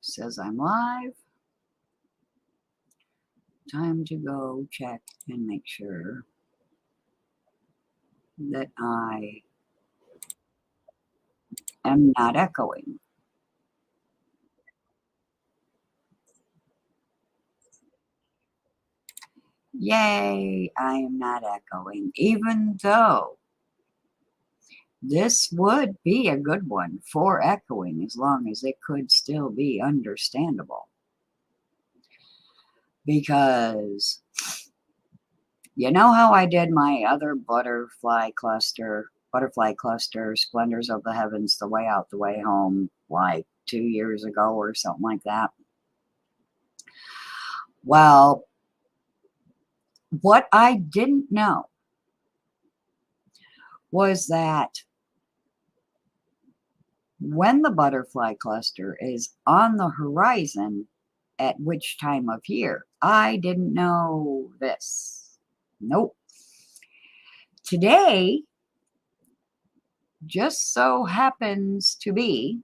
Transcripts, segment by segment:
Says I'm live. Time to go check and make sure that I am not echoing. Yay, I am not echoing, even though this would be a good one for echoing as long as it could still be understandable. Because you know how I did my other butterfly cluster, Splendors of the Heavens, the way out, the way home, like 2 years ago or something like that? Well, what I didn't know was that when the butterfly cluster is on the horizon, at which time of year? I didn't know this. Nope. Today just so happens to be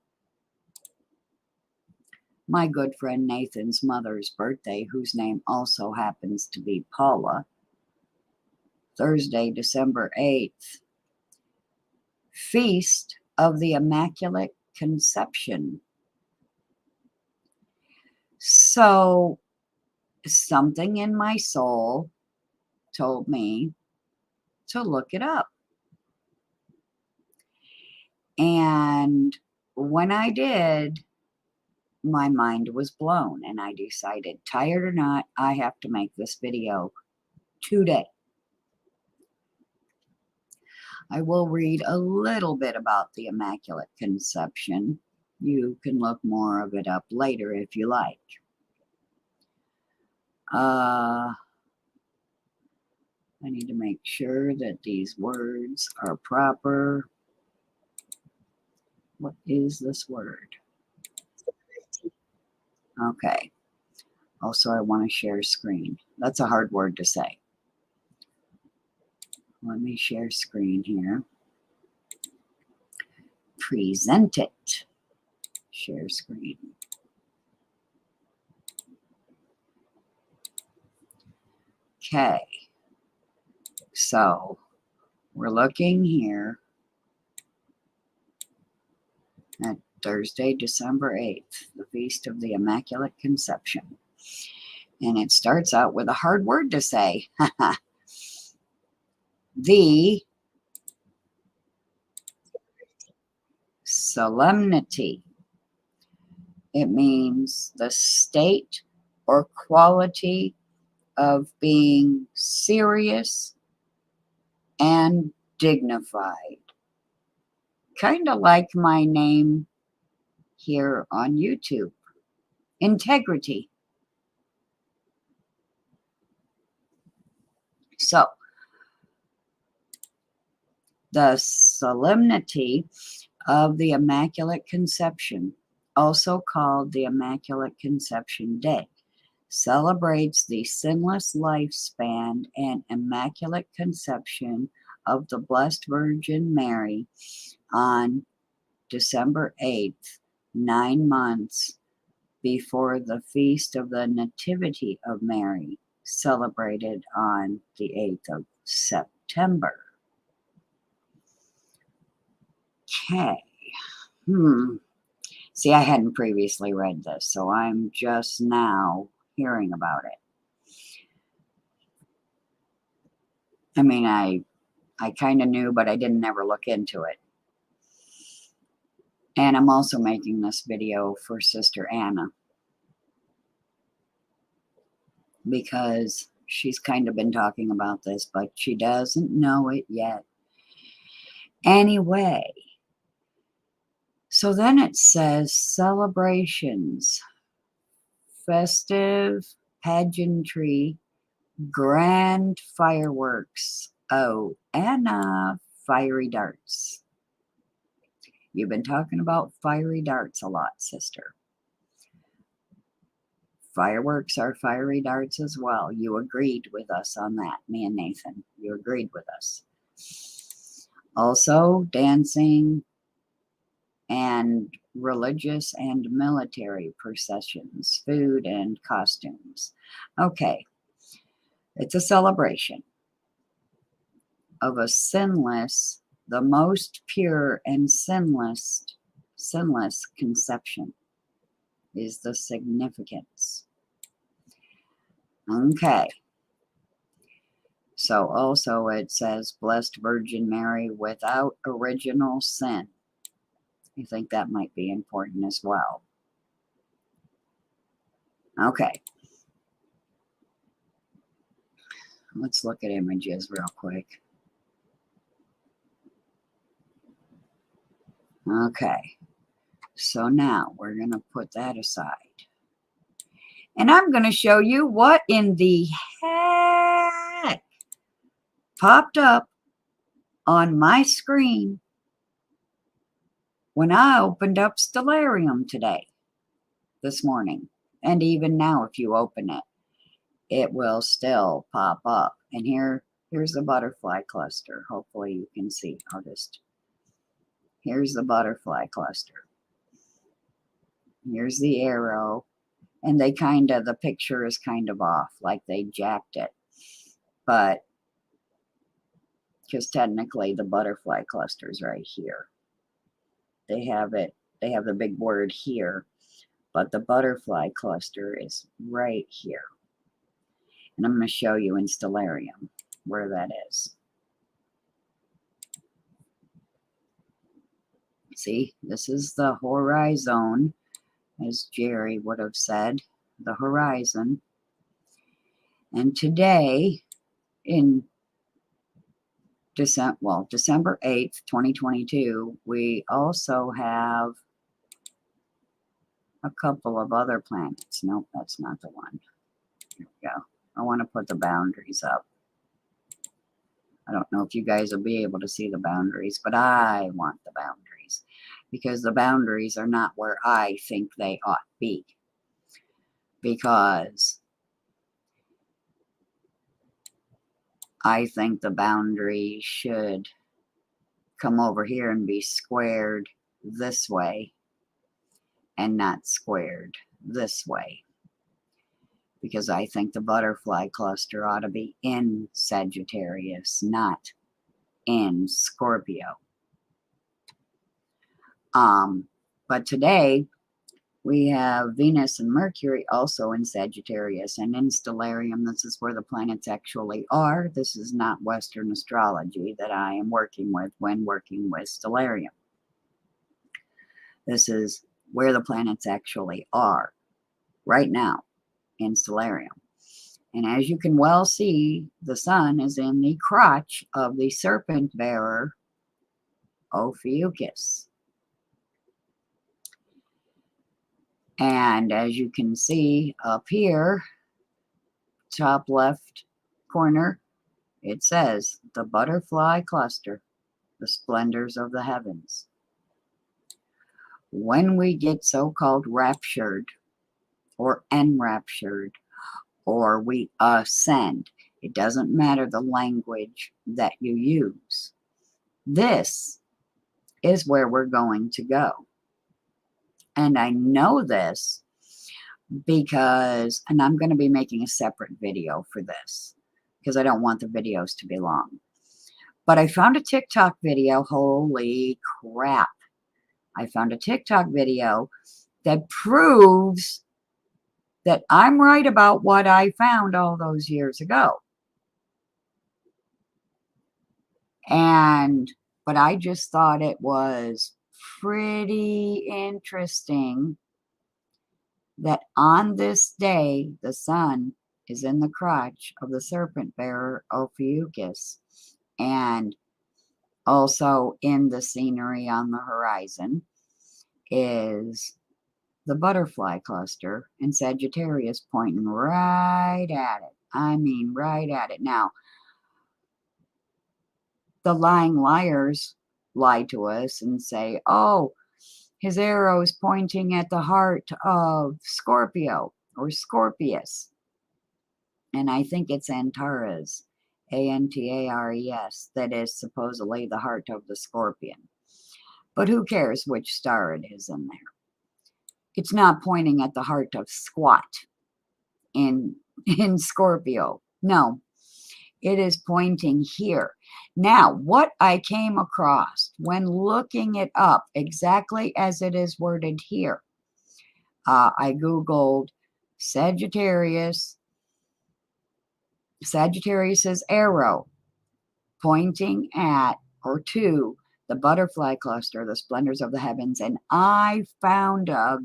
my good friend Nathan's mother's birthday, whose name also happens to be Paula. Thursday, December 8th. Feast of the Immaculate Conception. So something in my soul told me to look it up. And when I did, my mind was blown, and I decided, tired or not, I have to make this video today. I will read a little bit about the Immaculate Conception. You can look more of it up later if you like. I need to make sure that these words are proper. What is this word? Okay. Also, I want to share screen. That's a hard word to say. Let me share screen here. Present it. Share screen. Okay. So we're looking here at Thursday, December 8th, the Feast of the Immaculate Conception. And it starts out with a hard word to say. The solemnity. It means the state or quality of being serious and dignified. Kind of like my name here on YouTube. Integrity. So, the solemnity of the Immaculate Conception, also called the Immaculate Conception Day, celebrates the sinless lifespan and Immaculate Conception of the Blessed Virgin Mary on December 8th, 9 months before the Feast of the Nativity of Mary, celebrated on the 8th of September. Okay. See, I hadn't previously read this, so I'm just now hearing about it. I mean, I kind of knew, but I didn't ever look into it. And I'm also making this video for Sister Anna, because she's kind of been talking about this, but she doesn't know it yet. Anyway, so then it says celebrations, festive pageantry, grand fireworks. Oh, and fiery darts. You've been talking about fiery darts a lot, sister. Fireworks are fiery darts as well. You agreed with us on that, me and Nathan. You agreed with us. Also, dancing, and religious and military processions, food and costumes. Okay, it's a celebration of a sinless, the most pure and sinless conception is the significance. Okay. So also it says, Blessed Virgin Mary without original sin. I think that might be important as well. Okay. Let's look at images real quick. Okay. So now we're going to put that aside. And I'm going to show you what in the heck popped up on my screen when I opened up Stellarium this morning. And even now, if you open it, it will still pop up. And here's the butterfly cluster. Hopefully you can see. Here's the butterfly cluster. Here's the arrow. And the picture is kind of off, like they jacked it. But, because technically the butterfly cluster is right here. They have the big word here, but the butterfly cluster is right here. And I'm going to show you in Stellarium where that is. See, this is the horizon, as Jerry would have said, the horizon. And today, in December 8th, 2022, we also have a couple of other planets. Nope, that's not the one. Here we go. I want to put the boundaries up. I don't know if you guys will be able to see the boundaries, but I want the boundaries because the boundaries are not where I think they ought to be. Because I think the boundary should come over here and be squared this way and not squared this way. Because I think the butterfly cluster ought to be in Sagittarius, not in Scorpio. But today we have Venus and Mercury also in Sagittarius, and in Stellarium, this is where the planets actually are. This is not Western astrology that I am working with when working with Stellarium. This is where the planets actually are right now in Stellarium. And as you can well see, the sun is in the crotch of the serpent bearer Ophiuchus. And as you can see up here, top left corner, it says the butterfly cluster, the splendors of the heavens. When we get so-called raptured or enraptured, or we ascend, it doesn't matter the language that you use. This is where we're going to go. And I know this because, and I'm going to be making a separate video for this because I don't want the videos to be long. But I found a TikTok video, holy crap. I found a TikTok video that proves that I'm right about what I found all those years ago. But I just thought it was pretty interesting that on this day, the sun is in the crotch of the serpent bearer Ophiuchus, and also in the scenery on the horizon is the butterfly cluster in Sagittarius pointing right at it. I mean, right at it. Now, the lying liars lie to us and say, oh, his arrow is pointing at the heart of Scorpio or Scorpius. And I think it's Antares, Antares, that is supposedly the heart of the scorpion. But who cares which star it is in there? It's not pointing at the heart of squat in Scorpio. No, it is pointing here. Now, what I came across when looking it up exactly as it is worded here, I Googled Sagittarius's arrow pointing at or to the butterfly cluster, the splendors of the heavens, and I found a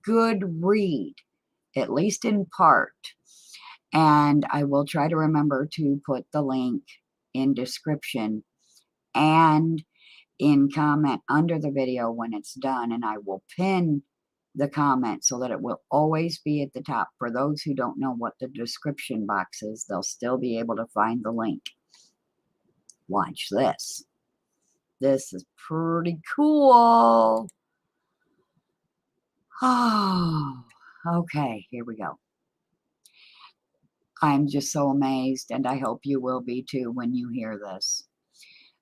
good read, at least in part. And I will try to remember to put the link in description and in comment under the video when it's done, and I will pin the comment so that it will always be at the top. For those who don't know what the description box is, they'll still be able to find the link. Watch this. This is pretty cool. Oh, okay, here we go. I'm just so amazed, and I hope you will be too when you hear this.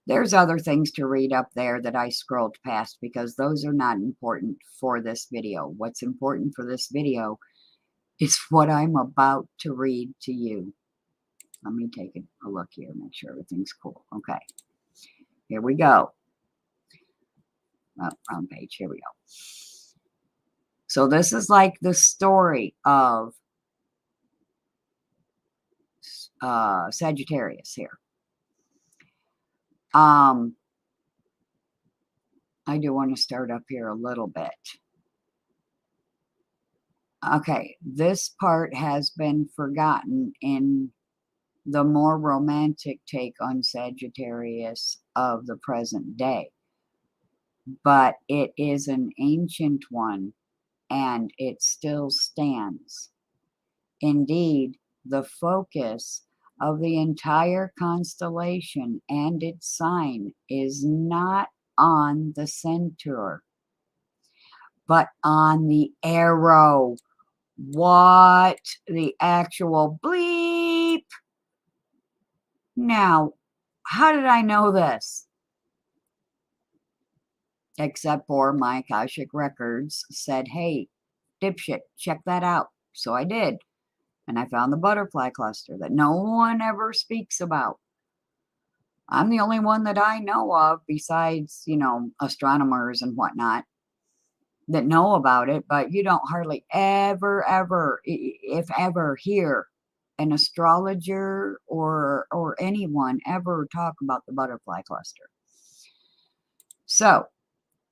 There's other things to read up there that I scrolled past because those are not important for this video. What's important for this video is what I'm about to read to you. Let me take a look here, make sure everything's cool. Okay, here we go. Oh, wrong page, here we go. So this is like the story of Sagittarius here. I do want to start up here a little bit. Okay, this part has been forgotten in the more romantic take on Sagittarius of the present day. But it is an ancient one, and it still stands. Indeed, the focus of the entire constellation and its sign is not on the centaur, but on the arrow. What the actual bleep? Now, how did I know this? Except for my Akashic records said, hey, dipshit, check that out. So I did. And I found the butterfly cluster that no one ever speaks about. I'm the only one that I know of besides, you know, astronomers and whatnot that know about it. But you don't hardly ever, if ever, hear an astrologer or anyone ever talk about the butterfly cluster. So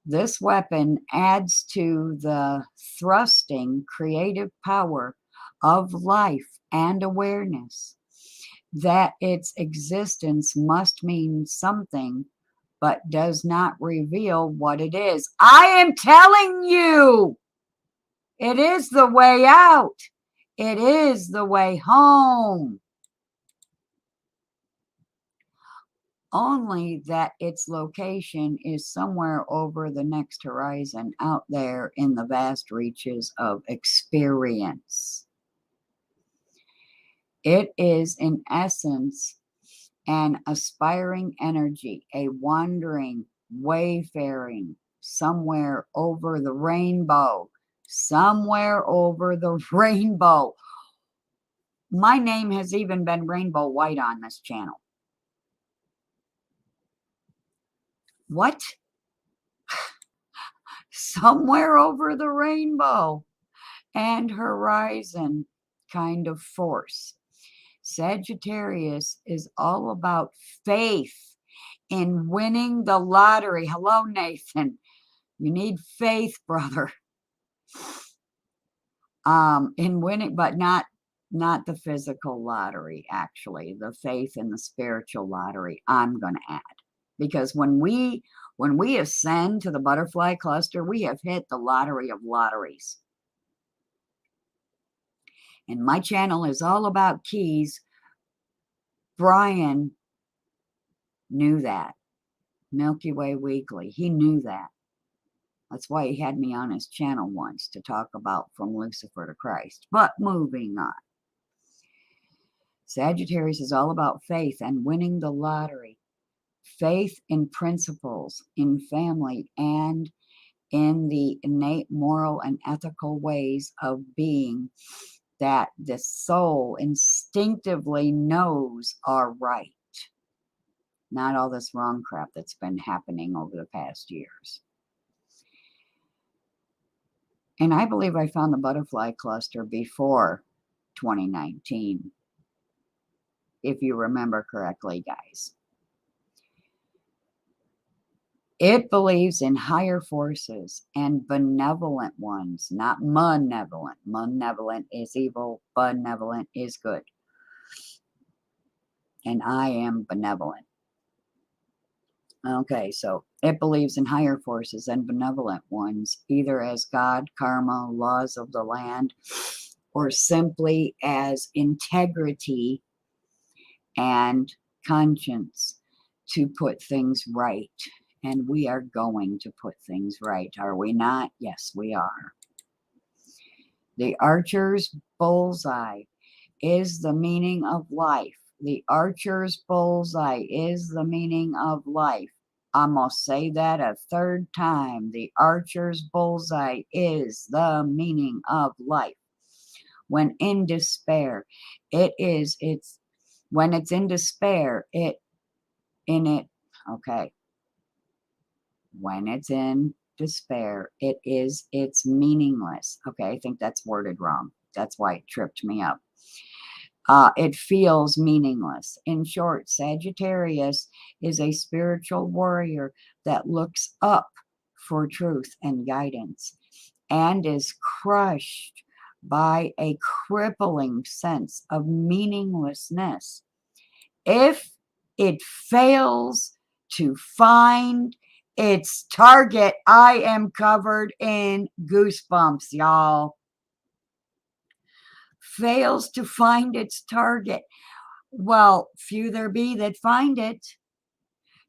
this weapon adds to the thrusting creative power of life and awareness that its existence must mean something, but does not reveal what it is. I am telling you, it is the way out. It is the way home. Only that its location is somewhere over the next horizon, out there in the vast reaches of experience. It is, in essence, an aspiring energy, a wandering, wayfaring, somewhere over the rainbow. Somewhere over the rainbow. My name has even been Rainbow White on this channel. What? Somewhere over the rainbow and horizon kind of force. Sagittarius is all about faith in winning the lottery. Hello, Nathan. You need faith, brother. In winning, but not the physical lottery, actually. The faith in the spiritual lottery, I'm going to add. Because when we ascend to the butterfly cluster, we have hit the lottery of lotteries. And my channel is all about keys. Brian knew that. Milky Way Weekly, he knew that. That's why he had me on his channel once to talk about From Lucifer to Christ. But moving on. Sagittarius is all about faith and winning the lottery. faith in principles, in family, and in the innate moral and ethical ways of being that the soul instinctively knows are right. Not all this wrong crap that's been happening over the past years. And I believe I found the butterfly cluster before 2019, if you remember correctly, guys. It believes in higher forces and benevolent ones, not malevolent. Malevolent is evil, benevolent is good. And I am benevolent. Okay, so it believes in higher forces and benevolent ones, either as God, karma, laws of the land, or simply as integrity and conscience to put things right. And we are going to put things right, are we not? Yes, we are. The archer's bullseye is the meaning of life. The archer's bullseye is the meaning of life. I must say that a third time. The archer's bullseye is the meaning of life. When in despair, when it's in despair, when it's in despair, it's meaningless. Okay, I think that's worded wrong. That's why it tripped me up. It feels meaningless. In short, Sagittarius is a spiritual warrior that looks up for truth and guidance and is crushed by a crippling sense of meaninglessness. If it fails to find its target, I am covered in goosebumps, y'all. Fails to find its target. Well, few there be that find it.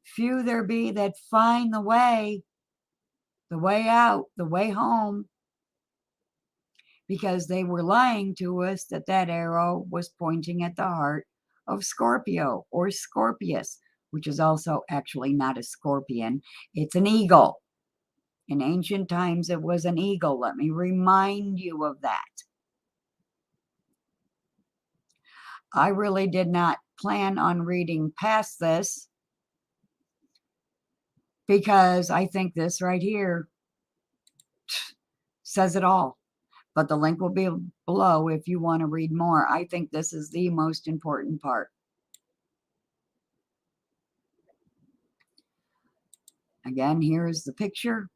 Few there be that find the way out, the way home. Because they were lying to us that arrow was pointing at the heart of Scorpio or Scorpius, which is also actually not a scorpion. It's an eagle. In ancient times, it was an eagle. Let me remind you of that. I really did not plan on reading past this because I think this right here says it all. But the link will be below if you want to read more. I think this is the most important part. Again, here is the picture.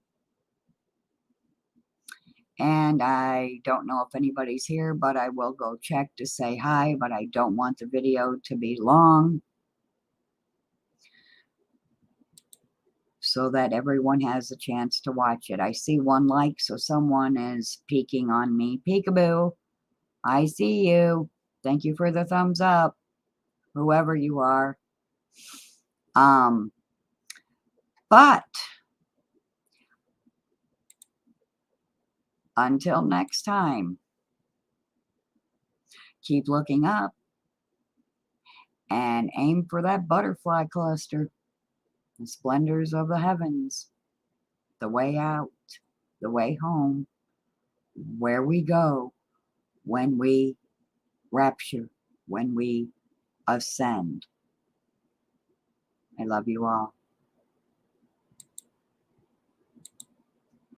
And I don't know if anybody's here, but I will go check to say hi, but I don't want the video to be long so that everyone has a chance to watch it. I see one like, so someone is peeking on me. Peekaboo, I see you. Thank you for the thumbs up, whoever you are. But until next time, keep looking up and aim for that butterfly cluster, the splendors of the heavens, the way out, the way home, where we go when we rapture, when we ascend. I love you all.